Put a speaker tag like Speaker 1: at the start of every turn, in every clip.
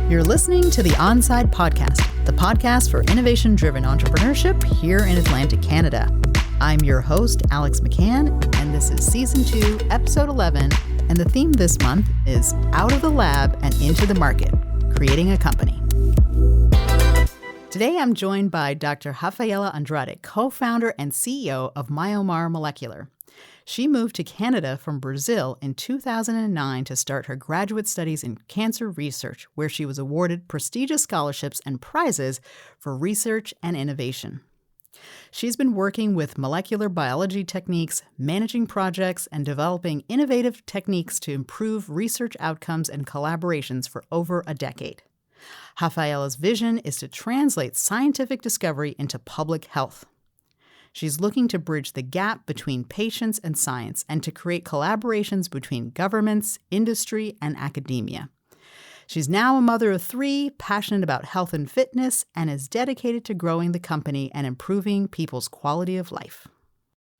Speaker 1: You're listening to the Onside Podcast, the podcast for innovation-driven entrepreneurship here in Atlantic Canada. I'm your host, Alex McCann, and this is Season 2, Episode 11, and the theme this month is Out of the Lab and Into the Market, Creating a Company. Today, I'm joined by Dr. Rafaela Andrade, co-founder and CEO of Myomar Molecular. She moved to Canada from Brazil in 2009 to start her graduate studies in cancer research, where she was awarded prestigious scholarships and prizes for research and innovation. She's been working with molecular biology techniques, managing projects, and developing innovative techniques to improve research outcomes and collaborations for over a decade. Rafaela's vision is to translate scientific discovery into public health. She's looking to bridge the gap between patients and science and to create collaborations between governments, industry, and academia. She's now a mother of 3, passionate about health and fitness, and is dedicated to growing the company and improving people's quality of life.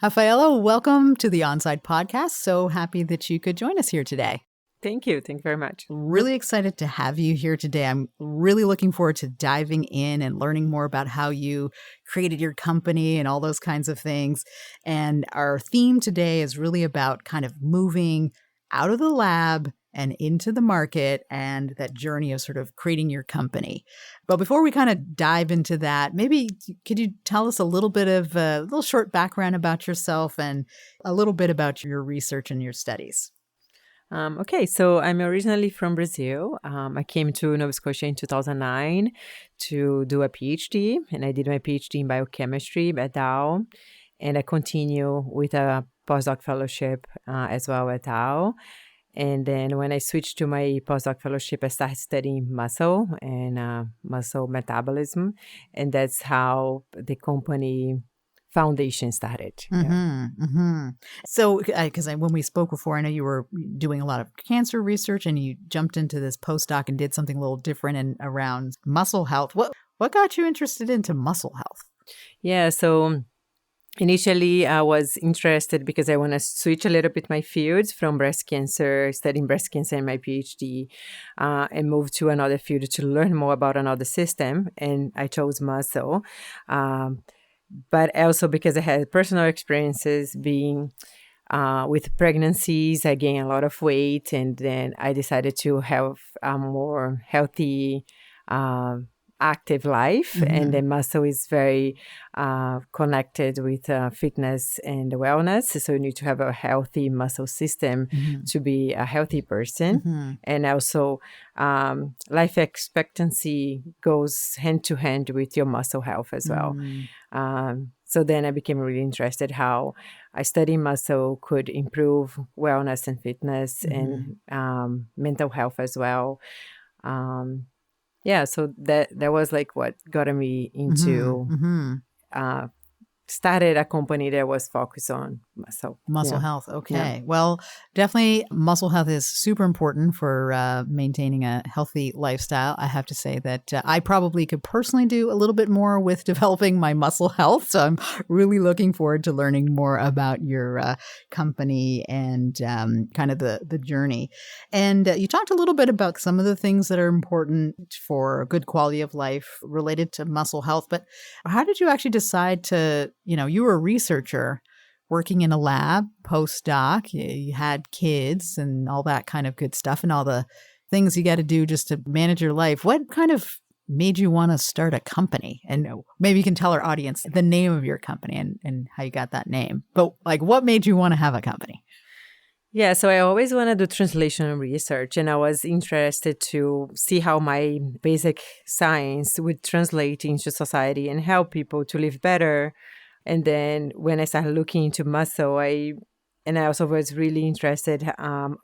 Speaker 1: Rafaela, welcome to the Onside Podcast. So happy that you could join us here today.
Speaker 2: Thank you. Thank you very much.
Speaker 1: Really excited to have you here today. I'm really looking forward to diving in and learning more about how you created your company and all those kinds of things. And our theme today is really about kind of moving out of the lab and into the market and that journey of sort of creating your company. But before we kind of dive into that, maybe could you tell us a little bit of a little short background about yourself and a little bit about your research and your studies?
Speaker 2: Okay, so I'm originally from Brazil. I came to Nova Scotia in 2009 to do a PhD, and I did my PhD in biochemistry at Dow, and I continue with a postdoc fellowship as well at Dow. And then when I switched to my postdoc fellowship, I started studying muscle and muscle metabolism, and that's how the company foundation started.
Speaker 1: So, because when we spoke before, I know you were doing a lot of cancer research, and you jumped into this postdoc and did something a little different and around muscle health. What got you interested into muscle health?
Speaker 2: Yeah, so initially I was interested because I want to switch a little bit my fields from breast cancer, studying breast cancer in my PhD, and move to another field to learn more about another system. And I chose muscle. But also because I had personal experiences being with pregnancies, I gained a lot of weight, and then I decided to have a more healthy, active life. And the muscle is very connected with fitness and wellness. So you need to have a healthy muscle system to be a healthy person. And also life expectancy goes hand to hand with your muscle health as well. So then I became really interested how I studying muscle could improve wellness and fitness and mental health as well. Yeah, so that was like what got me into started a company that was focused on muscle
Speaker 1: health. Okay. Yeah. Well, definitely muscle health is super important for maintaining a healthy lifestyle. I have to say that I probably could personally do a little bit more with developing my muscle health. So I'm really looking forward to learning more about your company and kind of the journey. And you talked a little bit about some of the things that are important for good quality of life related to muscle health. But how did you actually decide to, you were a researcher working in a lab, postdoc, you had kids and all that kind of good stuff and all the things you got to do just to manage your life. What kind of made you want to start a company? And maybe you can tell our audience the name of your company and how you got that name. But what made you want to have a company?
Speaker 2: Yeah, so I always want to do translational research, and I was interested to see how my basic science would translate into society and help people to live better. And then when I started looking into muscle, I also was really interested on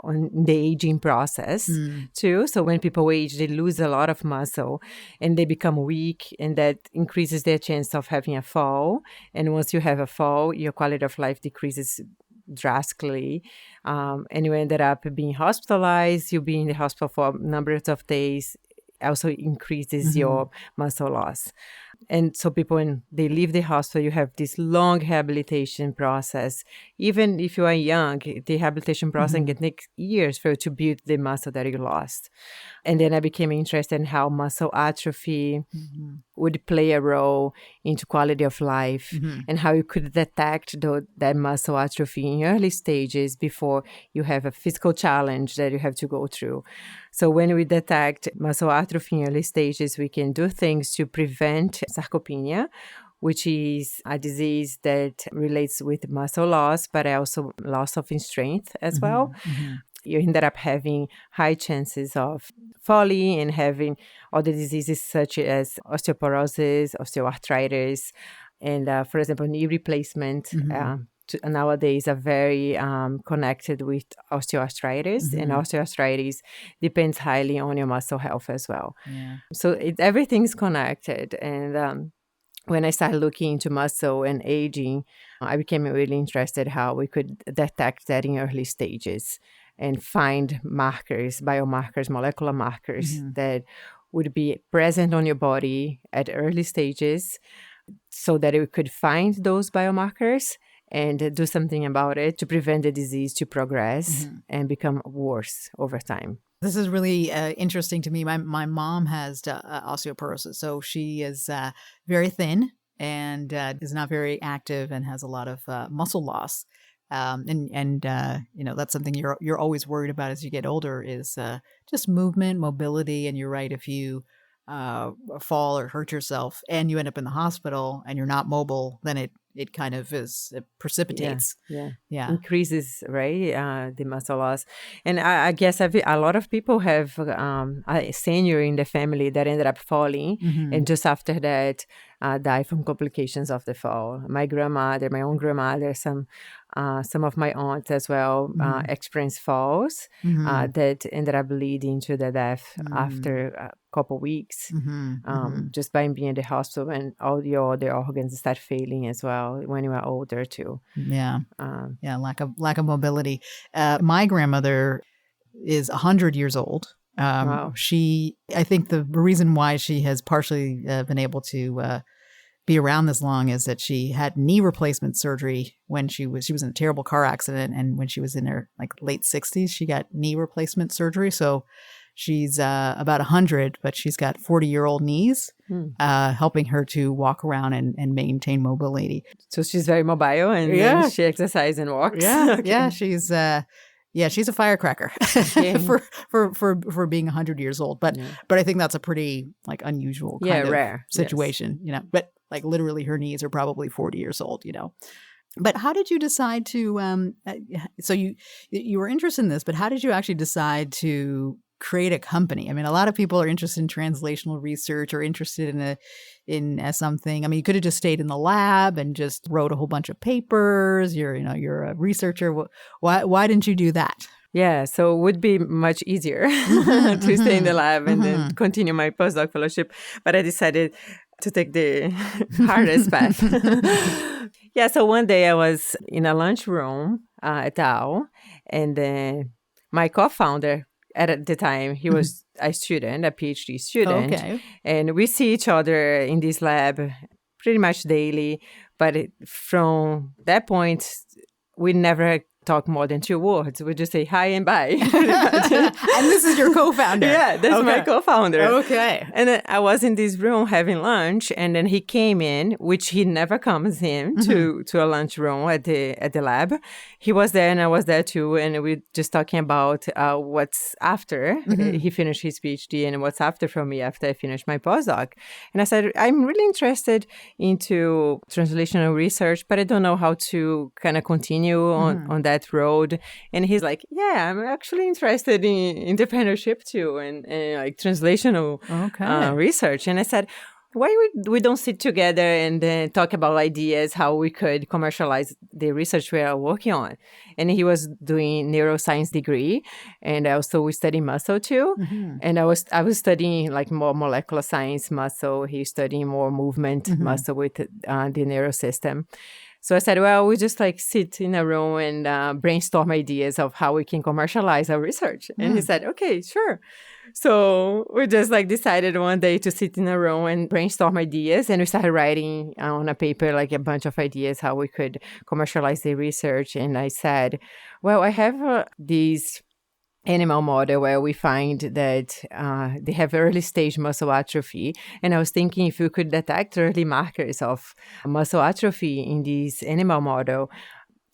Speaker 2: the aging process too. So when people age, they lose a lot of muscle and they become weak, and that increases their chance of having a fall. And once you have a fall, your quality of life decreases drastically. And you ended up being hospitalized. You'll be in the hospital for numbers of days. Also increases your muscle loss. And so people, when they leave the hospital, you have this long rehabilitation process. Even if you are young, the rehabilitation process can take years for you to build the muscle that you lost. And then I became interested in how muscle atrophy would play a role into quality of life, and how you could detect that muscle atrophy in early stages before you have a physical challenge that you have to go through. So when we detect muscle atrophy in early stages, we can do things to prevent sarcopenia, which is a disease that relates with muscle loss, but also loss of strength as well. You ended up having high chances of falling and having other diseases such as osteoporosis, osteoarthritis, and, for example, knee replacement. Nowadays are very connected with osteoarthritis, and osteoarthritis depends highly on your muscle health as well.
Speaker 1: Yeah.
Speaker 2: So everything's connected. And when I started looking into muscle and aging, I became really interested how we could detect that in early stages and find markers, biomarkers, molecular markers that would be present on your body at early stages, so that we could find those biomarkers and do something about it to prevent the disease to progress and become worse over time.
Speaker 1: This is really interesting to me. My mom has osteoporosis, so she is very thin and is not very active and has a lot of muscle loss. And that's something you're always worried about as you get older is just movement, mobility. And you're right, if you fall or hurt yourself and you end up in the hospital and you're not mobile, then it kind of it precipitates.
Speaker 2: Yeah.
Speaker 1: Increases,
Speaker 2: right? The muscle loss. And I guess a lot of people have a senior in the family that ended up falling, and just after that die from complications of the fall. My grandmother, my own grandmother, some of my aunts as well experienced falls that ended up leading to the death after a couple weeks, just by being in the hospital, and all your other organs start failing as well when you are older too.
Speaker 1: Lack of mobility. My grandmother is 100 years old.
Speaker 2: Wow.
Speaker 1: I think the reason why she has partially been able to be around this long is that she had knee replacement surgery when she was in a terrible car accident, and when she was in her late 60s, she got knee replacement surgery. So she's about 100, but she's got 40-year-old knees, helping her to walk around and maintain mobility.
Speaker 2: So she's very mobile, and she exercises and walks.
Speaker 1: Yeah, she's a firecracker for being 100 years old. But I think that's a pretty unusual kind of
Speaker 2: rare
Speaker 1: situation, But literally, her knees are probably 40 years old, But how did you decide to? So you were interested in this, but how did you actually decide to create a company? I mean, a lot of people are interested in translational research or interested in something. I mean, you could have just stayed in the lab and just wrote a whole bunch of papers. You're a researcher. Why didn't you do that?
Speaker 2: Yeah, so it would be much easier to stay in the lab and then continue my postdoc fellowship. But I decided to take the hardest path. Yeah, so one day I was in a lunchroom at Dow, and then my co-founder at the time, he was a student, a PhD student.
Speaker 1: Okay.
Speaker 2: And we see each other in this lab pretty much daily. But from that point, we never talk more than 2 words. We just say hi and bye.
Speaker 1: And this is your co-founder?
Speaker 2: Yeah, that's my co-founder.
Speaker 1: Okay.
Speaker 2: And then I was in this room having lunch, and then he came in, which he never comes in to a lunch room at the lab. He was there and I was there too, and we just talking about what's after. He finished his PhD and what's after for me after I finished my postdoc. And I said, I'm really interested into translational research, but I don't know how to kind of continue on that road. And he's like, yeah, I'm actually interested in entrepreneurship too, and translational research. And I said, why we don't sit together and then talk about ideas, how we could commercialize the research we are working on? And he was doing neuroscience degree, and also we study muscle too. And I was studying more molecular science muscle. He's studying more movement muscle with the neurosystem. So I said, well, we just like sit in a room and brainstorm ideas of how we can commercialize our research. And he said, okay, sure. So we just like decided one day to sit in a room and brainstorm ideas. And we started writing on a paper like a bunch of ideas how we could commercialize the research. And I said, well, I have these animal model where we find that they have early stage muscle atrophy. And I was thinking if we could detect early markers of muscle atrophy in this animal model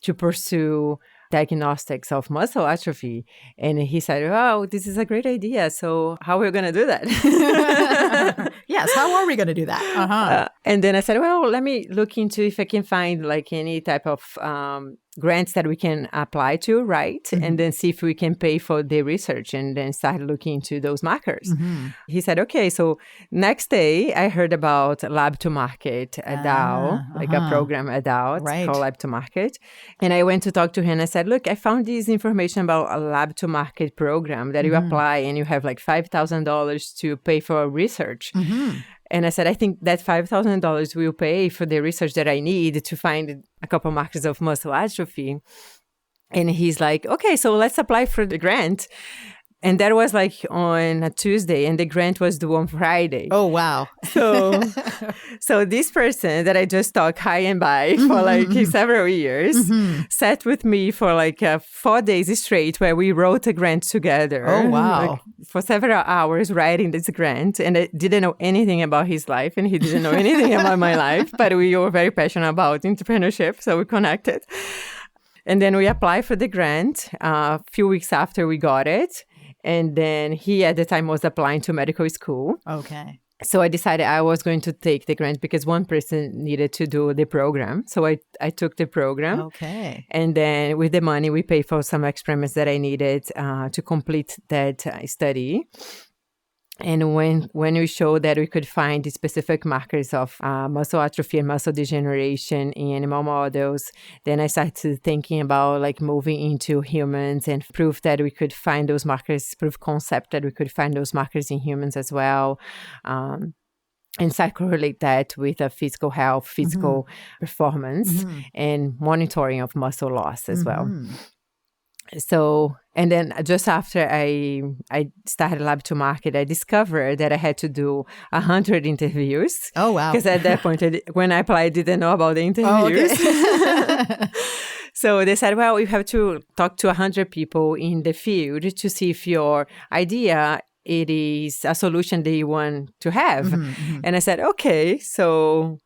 Speaker 2: to pursue diagnostics of muscle atrophy. And he said, oh, this is a great idea. So how are we going to do that?
Speaker 1: Yes, how are we going to do that?
Speaker 2: And then I said, well, let me look into if I can find like any type of grants that we can apply to, right? And then see if we can pay for the research and then start looking into those markers. He said, okay, so next day I heard about Lab to Market, a DAO, like a program, a DAO, it's called Lab to Market. And I went to talk to him and I said, look, I found this information about a Lab to Market program that you apply and you have like $5,000 to pay for research. And I said, I think that $5,000 will pay for the research that I need to find a couple markers of muscle atrophy. And he's like, okay, so let's apply for the grant. And that was like on a Tuesday, and the grant was due on Friday.
Speaker 1: Oh, wow.
Speaker 2: So this person that I just talked high and by for like several years sat with me for like 4 days straight where we wrote a grant together.
Speaker 1: Oh, wow.
Speaker 2: Like, for several hours writing this grant. And I didn't know anything about his life and he didn't know anything about my life, but we were very passionate about entrepreneurship. So we connected. And then we applied for the grant a few weeks after we got it. And then he, at the time, was applying to medical school.
Speaker 1: Okay.
Speaker 2: So I decided I was going to take the grant because one person needed to do the program. So I took the program.
Speaker 1: Okay.
Speaker 2: And then with the money, we paid for some experiments that I needed to complete that study. And when we showed that we could find the specific markers of muscle atrophy and muscle degeneration in animal models, then I started thinking about like moving into humans and prove that we could find those markers, proof concept that we could find those markers in humans as well. And start correlate that with a physical health, physical performance, and monitoring of muscle loss as well. So, and then just after I started Lab to Market, I discovered that I had to do 100 interviews.
Speaker 1: Oh, wow.
Speaker 2: Because at that point, when I applied, I didn't know about the interviews.
Speaker 1: Oh, okay.
Speaker 2: So they said, well, you have to talk to 100 people in the field to see if your idea it is a solution that you want to have. And I said, okay, so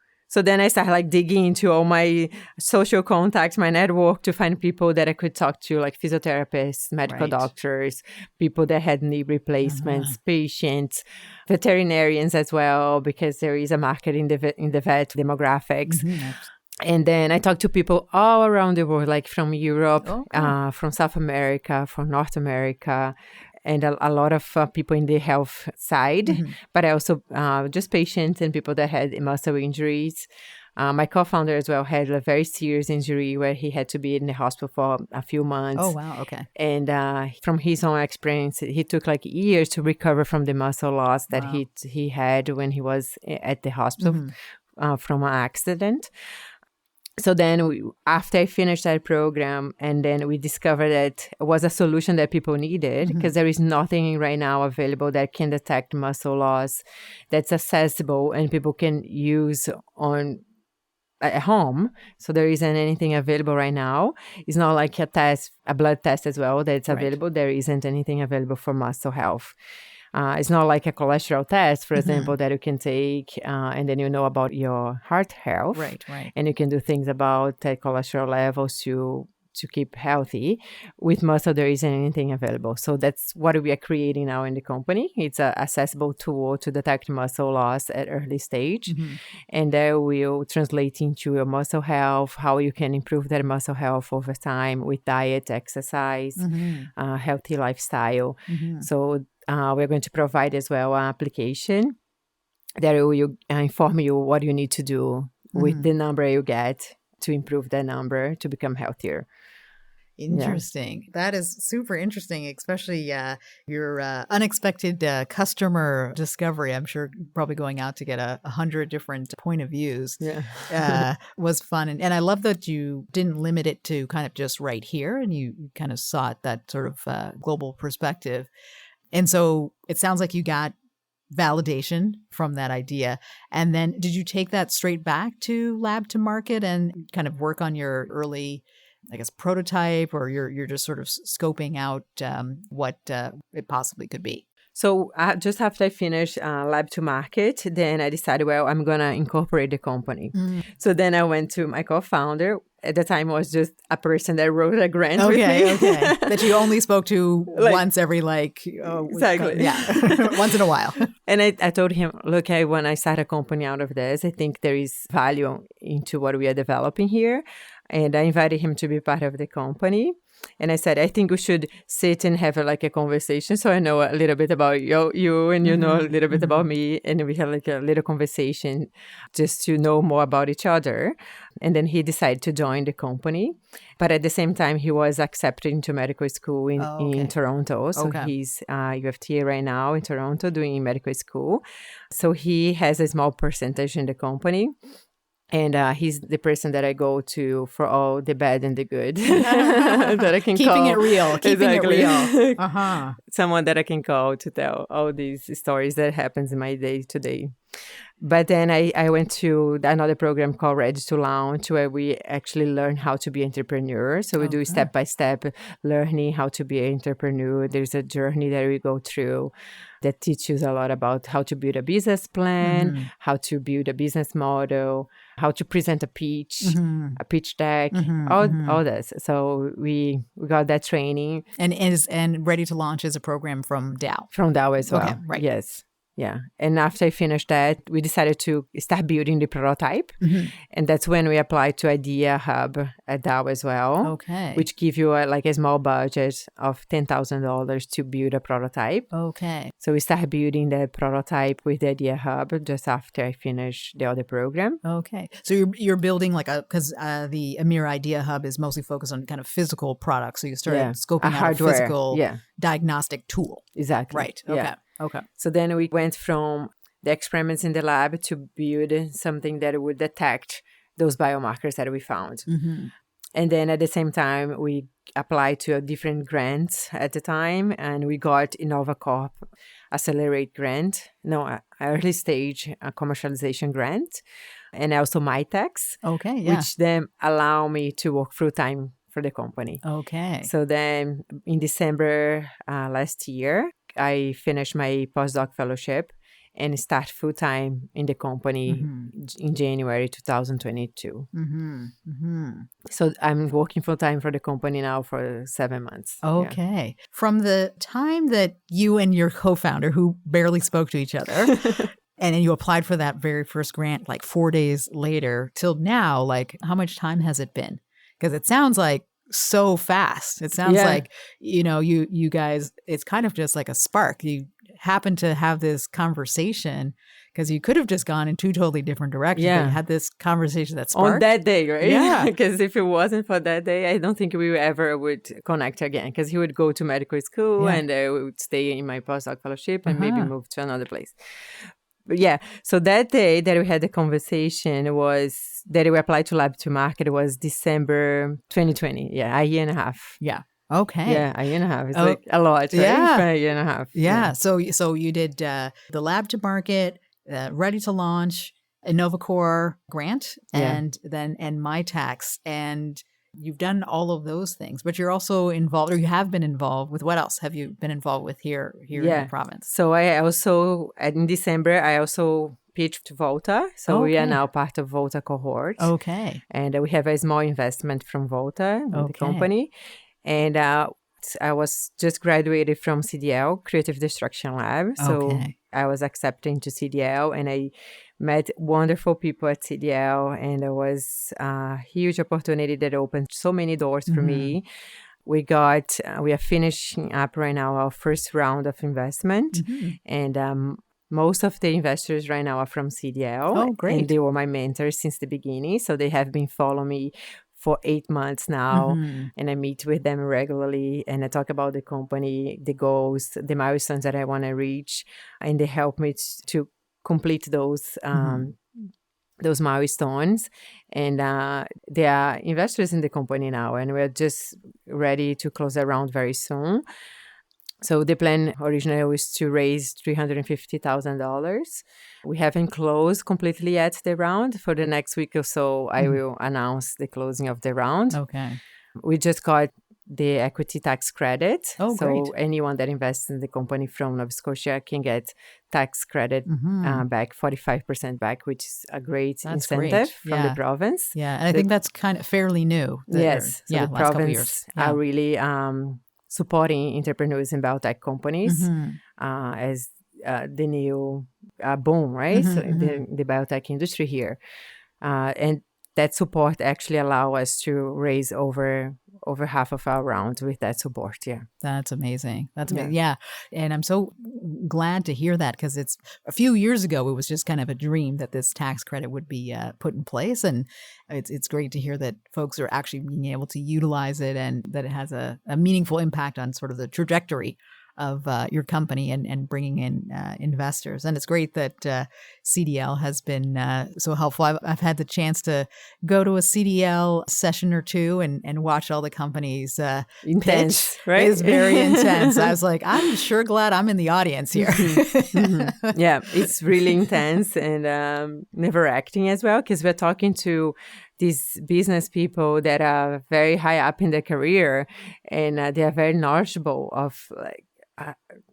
Speaker 2: then I started like digging into all my social contacts, my network to find people that I could talk to, like physiotherapists, medical doctors, people that had knee replacements, patients, veterinarians as well, because there is a market in the vet demographics. And then I talked to people all around the world, like from Europe, from South America, from North America, and a lot of people in the health side, but also just patients and people that had muscle injuries. My co-founder as well had a very serious injury where he had to be in the hospital for a few months.
Speaker 1: Oh, wow. Okay.
Speaker 2: And from his own experience, he took like years to recover from the muscle loss that he had when he was at the hospital from an accident. So then after I finished that program, and then we discovered that it was a solution that people needed because there is nothing right now available that can detect muscle loss that's accessible and people can use at home. So there isn't anything available right now. It's not like a blood test as well that's available. There isn't anything available for muscle health. It's not like a cholesterol test, for example, that you can take and then you know about your heart health.
Speaker 1: Right.
Speaker 2: And you can do things about cholesterol levels to keep healthy. With muscle, there isn't anything available. So that's what we are creating now in the company. It's an accessible tool to detect muscle loss at early stage. And that will translate into your muscle health, how you can improve that muscle health over time with diet, exercise, healthy lifestyle. So we're going to provide as well an application that will inform you what you need to do with the number you get to improve that number to become healthier.
Speaker 1: Interesting. That is super interesting, especially your unexpected customer discovery. I'm sure probably going out to get 100 different point of views was fun. And I love that you didn't limit it to kind of just right here, and you kind of sought that sort of global perspective. And so it sounds like you got validation from that idea. And then did you take that straight back to lab to market and kind of work on your early, I guess, prototype, or you're just sort of scoping out what it possibly could be?
Speaker 2: So just after I finished lab to market, then I decided, well, I'm going to incorporate the company. So then I went to my co-founder. At the time, it was just a person that wrote a grant with me.
Speaker 1: Okay. That you only spoke to once every
Speaker 2: exactly.
Speaker 1: Once in a while.
Speaker 2: And I told him, look, I want to start a company out of this. I think there is value into what we are developing here. And I invited him to be part of the company. And I said, I think we should sit and have a conversation. So I know a little bit about you and you know a little bit about me. And we had a little conversation just to know more about each other. And then he decided to join the company. But at the same time, he was accepted into medical school in Toronto. So he's UFTA right now in Toronto doing medical school. So he has a small percentage in the company. And he's the person that I go to for all the bad and the good that I can
Speaker 1: keeping
Speaker 2: call.
Speaker 1: It real. Keeping it real.
Speaker 2: Someone that I can call to tell all these stories that happens in my day to day. But then I went to another program called Ready to Launch, where we actually learn how to be entrepreneurs. So we do step-by-step learning how to be an entrepreneur. There's a journey that we go through that teaches a lot about how to build a business plan, how to build a business model, how to present a pitch deck, all this. So we got that training.
Speaker 1: And Ready to Launch is a program from Dow.
Speaker 2: From Dow as well.
Speaker 1: Okay, right.
Speaker 2: Yes. Yeah. And after I finished that, we decided to start building the prototype. And that's when we applied to Idea Hub at Dow as well. Which give you a small budget of $10,000 to build a prototype. So we started building the prototype with the Idea Hub just after I finished the other program.
Speaker 1: So you're building because the Amir Idea Hub is mostly focused on kind of physical products. So you started scoping out a physical diagnostic tool.
Speaker 2: Exactly.
Speaker 1: Right. Okay.
Speaker 2: So then we went from the experiments in the lab to build something that would detect those biomarkers that we found. And then at the same time, we applied to different grants at the time, and we got InnovaCorp Accelerate grant, early stage commercialization grant, and also MyTex, which then allow me to work full-time for the company. So then in December last year, I finished my postdoc fellowship and start full-time in the company in January 2022. So I'm working full-time for the company now for 7 months. From
Speaker 1: the time that you and your co-founder, who barely spoke to each other, and then you applied for that very first grant 4 days later till now, how much time has it been? Because it sounds like so fast. It sounds like, you guys, it's kind of just like a spark. You happen to have this conversation because you could have just gone in two totally different directions. But you had this conversation that sparked.
Speaker 2: On that day, right? Yeah. Because if it wasn't for that day, I don't think we ever would connect again, because he would go to medical school and I would stay in my postdoc fellowship and maybe move to another place. But so that day that we had the conversation was that we applied to Lab to Market was December 2020. Yeah, a year and a half.
Speaker 1: Yeah,
Speaker 2: a year and a half. It's a lot, right?
Speaker 1: Yeah.
Speaker 2: A year and a half.
Speaker 1: Yeah. So you did the Lab to Market, Ready to Launch, InnovaCorp grant, and MyTax, and you've done all of those things, but you're also involved, or you have been involved with, what else have you been involved with here in the province?
Speaker 2: So I also, in December, I also pitched to Volta. So we are now part of Volta cohort. And we have a small investment from Volta, the company. And I was just graduated from CDL, Creative Destruction Lab. So I was accepted to CDL, and I met wonderful people at CDL, and there was a huge opportunity that opened so many doors for me. We are finishing up right now our first round of investment, and most of the investors right now are from CDL.
Speaker 1: Great.
Speaker 2: And they were my mentors since the beginning, so they have been following me for 8 months now,
Speaker 1: Mm-hmm.
Speaker 2: and I meet with them regularly, and I talk about the company, the goals, the milestones that I want to reach, and they help me to complete those milestones. And they are investors in the company now, and we're just ready to close a round very soon. So the plan originally was to raise $350,000. We haven't closed completely yet the round. For the next week or so, I will announce the closing of the round.
Speaker 1: Okay.
Speaker 2: We just got the equity tax credit.
Speaker 1: Oh,
Speaker 2: so
Speaker 1: great.
Speaker 2: anyone that invests in the company from Nova Scotia can get tax credit back, 45% back, which is a great
Speaker 1: That's
Speaker 2: incentive
Speaker 1: great.
Speaker 2: from the
Speaker 1: Yeah.
Speaker 2: province.
Speaker 1: Yeah. And I think that's kind of fairly new.
Speaker 2: Yes. So the
Speaker 1: last couple of years.
Speaker 2: province
Speaker 1: Yeah.
Speaker 2: are really supporting entrepreneurs in biotech companies as the new boom, right? So the biotech industry here. And that support actually allow us to raise over half of our rounds with that support. Yeah.
Speaker 1: That's amazing. That's amazing. Yeah. And I'm so glad to hear that, because it's a few years ago, it was just kind of a dream that this tax credit would be put in place. And it's great to hear that folks are actually being able to utilize it, and that it has a meaningful impact on sort of the trajectory of your company and bringing in investors. And it's great that CDL has been so helpful. I've had the chance to go to a CDL session or two and watch all the companies
Speaker 2: intense,
Speaker 1: pitch.
Speaker 2: Right?
Speaker 1: It's very intense. I was like, I'm sure glad I'm in the audience here.
Speaker 2: Yeah, it's really intense and nerve-wracking as well, because we're talking to these business people that are very high up in their career, and they are very knowledgeable of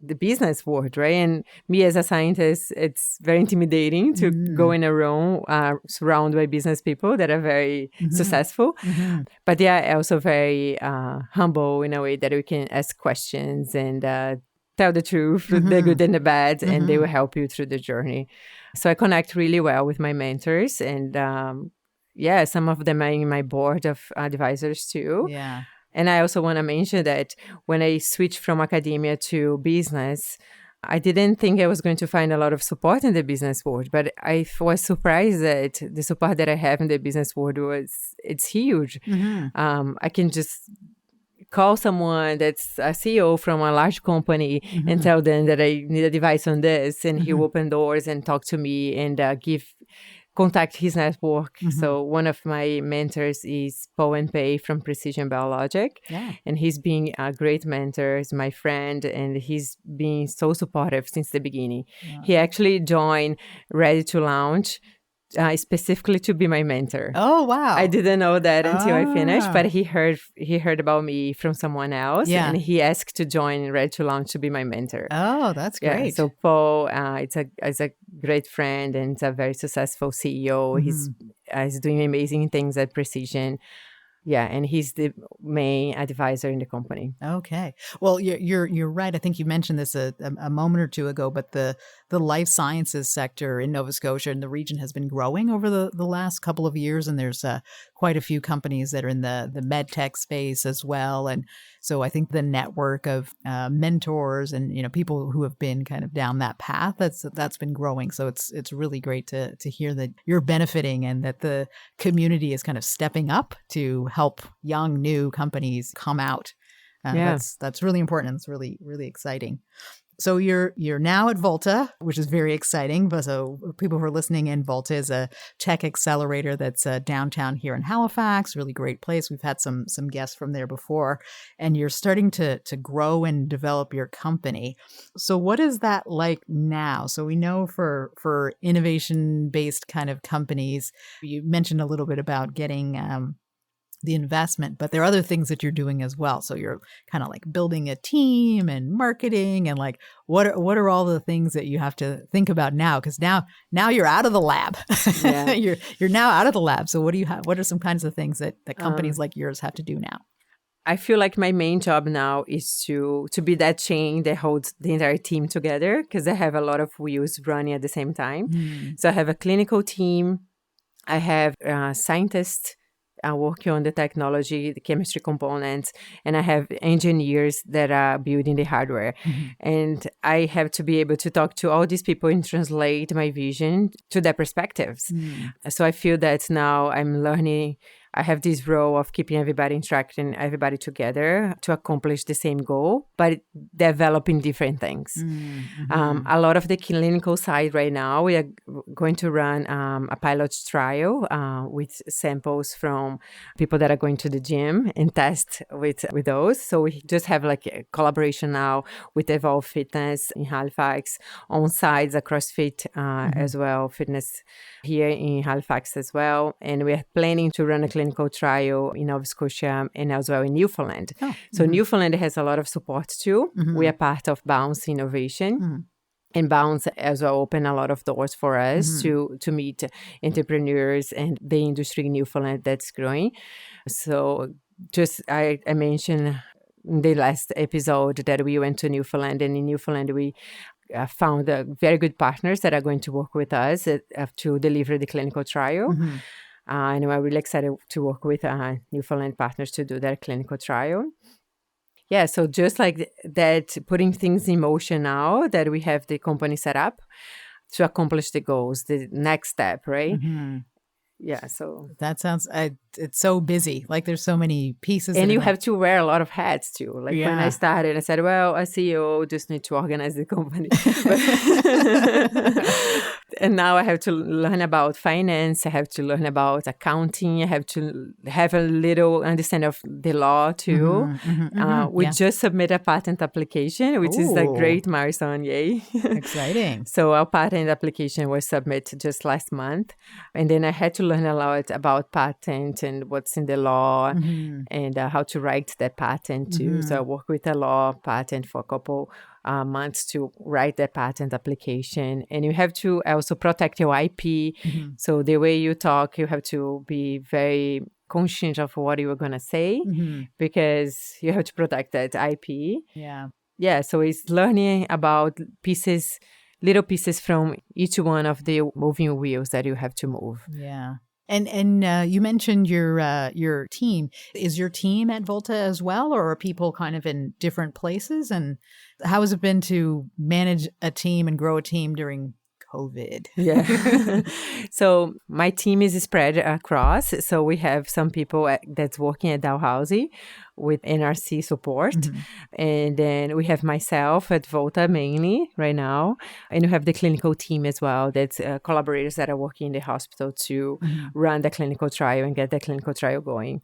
Speaker 2: the business world, right? And me as a scientist, it's very intimidating to go in a room surrounded by business people that are very successful. But they are also very humble in a way that we can ask questions and tell the truth, the good and the bad, and they will help you through the journey. So I connect really well with my mentors, and some of them are in my board of advisors too.
Speaker 1: Yeah.
Speaker 2: And I also want to mention that when I switched from academia to business, I didn't think I was going to find a lot of support in the business world, but I was surprised that the support that I have in the business world it's huge. I can just call someone that's a CEO from a large company and tell them that I need advice on this, and he'll open doors and talk to me and contact his network. So one of my mentors is Paul and Pei from Precision Biologic.
Speaker 1: Yeah.
Speaker 2: And he's been a great mentor, he's my friend, and he's been so supportive since the beginning.
Speaker 1: Wow.
Speaker 2: He actually joined Ready to Launch specifically to be my mentor.
Speaker 1: Oh, wow.
Speaker 2: I didn't know that until I finished, but he heard about me from someone else, and he asked to join Ready to Launch to be my mentor.
Speaker 1: Oh, that's great.
Speaker 2: Yeah, so Paul, it's a great friend, and it's a very successful CEO. He's doing amazing things at Precision. Yeah, and he's the main advisor in the company.
Speaker 1: Okay. Well, you're right. I think you mentioned this a moment or two ago, but the life sciences sector in Nova Scotia and the region has been growing over the last couple of years, and there's quite a few companies that are in the med tech space as well. And so I think the network of mentors and people who have been kind of down that path that's been growing. So it's really great to hear that you're benefiting and that the community is kind of stepping up to help young new companies come out. That's really important. It's really, really exciting. So you're now at Volta, which is very exciting. But so people who are listening in, Volta is a tech accelerator that's downtown here in Halifax. Really great place. We've had some guests from there before, and you're starting to grow and develop your company. So what is that like now? So we know for innovation based kind of companies, you mentioned a little bit about getting the investment, but there are other things that you're doing as well. So you're kind of like building a team and marketing, and like what are all the things that you have to think about now? Because now you're out of the lab.
Speaker 2: Yeah.
Speaker 1: you're now out of the lab. So what do you have? What are some kinds of things that companies like yours have to do now?
Speaker 2: I feel like my main job now is to be that chain that holds the entire team together, because I have a lot of wheels running at the same time. So I have a clinical team. I have scientists working on the technology, the chemistry components, and I have engineers that are building the hardware. And I have to be able to talk to all these people and translate my vision to their perspectives. So I feel that now I'm learning I have this role of keeping everybody interacting, everybody together to accomplish the same goal, but developing different things. A lot of the clinical side right now, we are going to run a pilot trial with samples from people that are going to the gym and test with those. So we just have like a collaboration now with Evolve Fitness in Halifax, on sites, a CrossFit as well, fitness here in Halifax as well. And we're planning to run a clinical trial in Nova Scotia and as well in Newfoundland. So Newfoundland has a lot of support too. We are part of Bounce Innovation. And Bounce as well open a lot of doors for us to meet entrepreneurs and the industry in Newfoundland that's growing. So just I mentioned in the last episode that we went to Newfoundland, and in Newfoundland we found very good partners that are going to work with us to deliver the clinical trial. And we're really excited to work with Newfoundland partners to do that clinical trial. Yeah, so just like that, putting things in motion now that we have the company set up to accomplish the goals, the next step, right? Yeah, so
Speaker 1: that sounds, it's so busy. Like there's so many pieces.
Speaker 2: And you have to wear a lot of hats too. Like when I started, I said, well, a CEO just need to organize the company. And now I have to learn about finance. I have to learn about accounting. I have to have a little understanding of the law too. We just submitted a patent application, which is a great milestone. Yay.
Speaker 1: Exciting.
Speaker 2: So our patent application was submitted just last month. And then I had to learn a lot about patent and what's in the law and how to write that patent too. So I worked with a law patent for a couple months to write that patent application. And you have to also protect your IP. So the way you talk, you have to be very conscious of what you are going to say because you have to protect that IP. Yeah, so it's learning about pieces, little pieces from each one of the moving wheels that you have to move.
Speaker 1: Yeah. And you mentioned your team. Is your team at Volta as well, or are people kind of in different places? And how has it been to manage a team and grow a team during COVID?
Speaker 2: Yeah. So my team is spread across. So we have some people that's working at Dalhousie with NRC support. And then we have myself at Volta mainly right now. And we have the clinical team as well. That's collaborators that are working in the hospital to run the clinical trial and get the clinical trial going.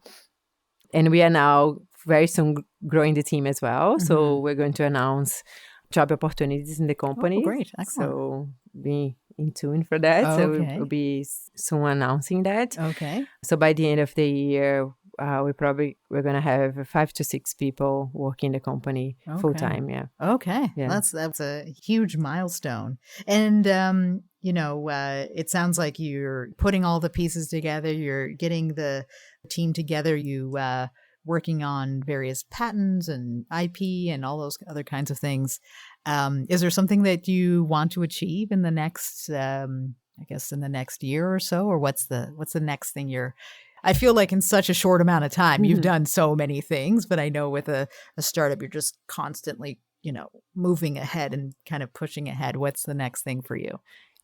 Speaker 2: And we are now very soon growing the team as well. So we're going to announce job opportunities in the company.
Speaker 1: Oh, great. Excellent.
Speaker 2: So be in tune for that. So we'll be soon announcing that.
Speaker 1: Okay.
Speaker 2: So by the end of the year, we're going to have 5 to 6 people working the company full time. Yeah.
Speaker 1: Okay.
Speaker 2: Yeah.
Speaker 1: That's a huge milestone. And, it sounds like you're putting all the pieces together. You're getting the team together. You, working on various patents and IP and all those other kinds of things. Is there something that you want to achieve in the next, in the next year or so, or what's the next thing I feel like in such a short amount of time, you've done so many things, but I know with a startup, you're just constantly, moving ahead and kind of pushing ahead. What's the next thing for you?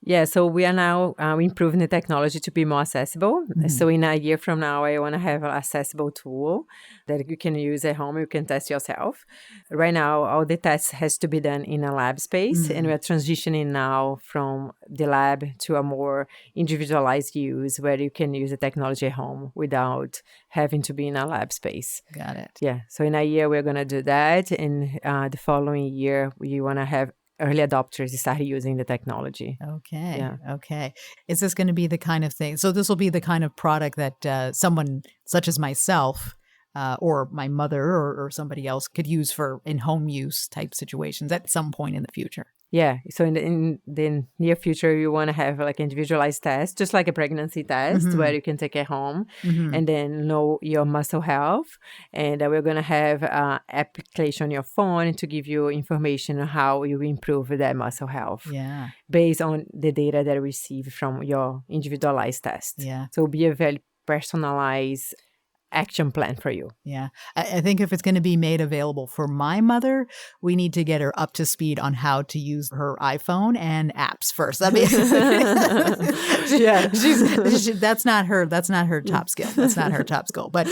Speaker 2: Yeah, so we are now improving the technology to be more accessible. So in a year from now, I want to have an accessible tool that you can use at home. You can test yourself. Right now, all the tests has to be done in a lab space, and we are transitioning now from the lab to a more individualized use where you can use the technology at home without having to be in a lab space.
Speaker 1: Got it.
Speaker 2: Yeah, so in a year, we're going to do that. And the following year, we want to have early adopters started using the technology.
Speaker 1: Okay.
Speaker 2: Yeah.
Speaker 1: Okay. Is this going to be the kind of thing? So this will be the kind of product that someone such as myself or my mother or somebody else could use for in-home use type situations at some point in the future.
Speaker 2: Yeah. So in the near future, you want to have like individualized tests, just like a pregnancy test where you can take it home and then know your muscle health. And we're going to have an application on your phone to give you information on how you improve that muscle health based on the data that you receive from your individualized test.
Speaker 1: Yeah.
Speaker 2: So it'll be a very personalized action plan for you.
Speaker 1: Yeah. I think if it's going to be made available for my mother, we need to get her up to speed on how to use her iPhone and apps first. I mean, that's not her top skill. That's not her top skill. But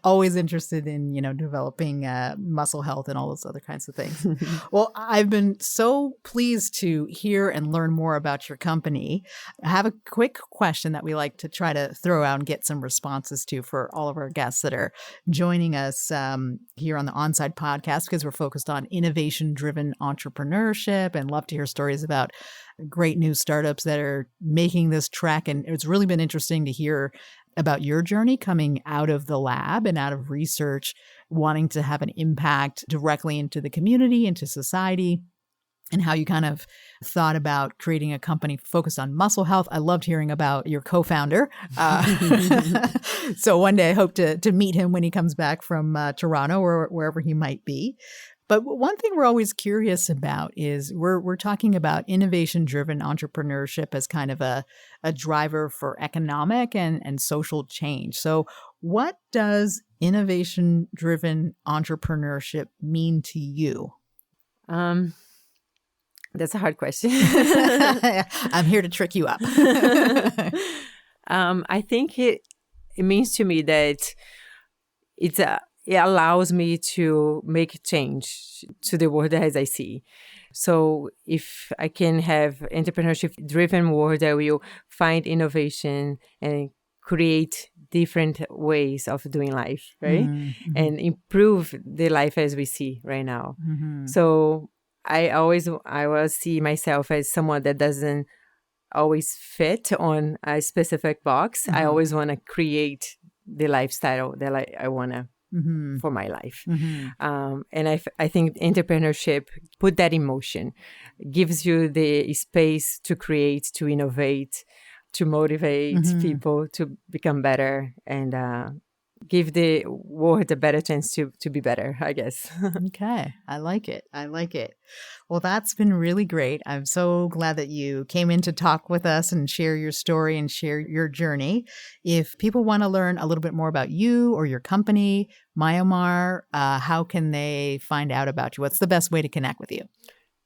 Speaker 1: always interested in, developing muscle health and all those other kinds of things. Well, I've been so pleased to hear and learn more about your company. I have a quick question that we like to try to throw out and get some responses to for all of our guests that are joining us here on the Onside podcast, because we're focused on innovation-driven entrepreneurship and love to hear stories about great new startups that are making this trek. And it's really been interesting to hear about your journey coming out of the lab and out of research, wanting to have an impact directly into the community, into society, and how you kind of thought about creating a company focused on muscle health. I loved hearing about your co-founder. So one day I hope to meet him when he comes back from Toronto or wherever he might be. But one thing we're always curious about is we're talking about innovation-driven entrepreneurship as kind of a driver for economic and social change. So what does innovation-driven entrepreneurship mean to you?
Speaker 2: That's a hard question.
Speaker 1: I'm here to trick you up.
Speaker 2: I think it means to me that it allows me to make change to the world as I see. So if I can have entrepreneurship-driven world, I will find innovation and create different ways of doing life, right? Mm-hmm. And improve the life as we see right now. Mm-hmm. So I will see myself as someone that doesn't always fit on a specific box. Mm-hmm. I always want to create the lifestyle that I want to for my life. Mm-hmm. And I think entrepreneurship put that in motion, gives you the space to create, to innovate, to motivate people to become better and give the world a better chance to be better, I guess.
Speaker 1: Okay. I like it. Well, that's been really great. I'm so glad that you came in to talk with us and share your story and share your journey. If people want to learn a little bit more about you or your company, Myomar, how can they find out about you? What's the best way to connect with you?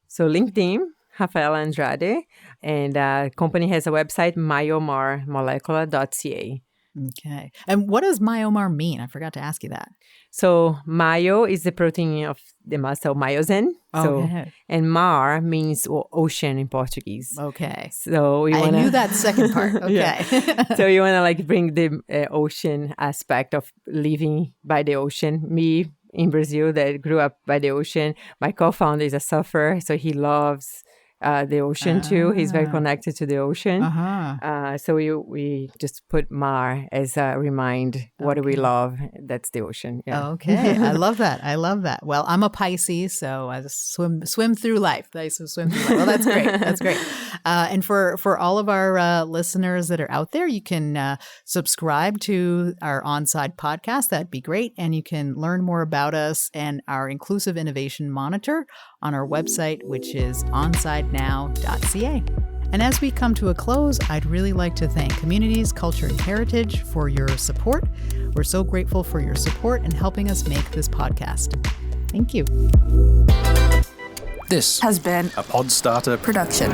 Speaker 2: So LinkedIn, Rafaela Andrade, and company has a website, myomarmolecular.ca.
Speaker 1: Okay. And what does myomar mean? I forgot to ask you that.
Speaker 2: So myo is the protein of the muscle, myosin.
Speaker 1: Okay.
Speaker 2: And mar means ocean in Portuguese.
Speaker 1: Okay.
Speaker 2: So
Speaker 1: I knew that second part. Okay.
Speaker 2: So you want to bring the ocean aspect of living by the ocean. Me in Brazil that grew up by the ocean. My co-founder is a surfer, so he loves the ocean too. He's very connected to the ocean. So we just put Mar as a remind what do we love. That's the ocean. Yeah.
Speaker 1: Okay. I love that. Well, I'm a Pisces, so I just swim through life. I used to swim through life. Well, that's great. That's great. And for all of our listeners that are out there, you can subscribe to our Onside podcast. That'd be great. And you can learn more about us and our Inclusive Innovation Monitor on our website, which is onsidenow.ca. And as we come to a close, I'd really like to thank Communities, Culture, and Heritage for your support. We're so grateful for your support and helping us make this podcast. Thank you.
Speaker 3: This has been a Podstarter production.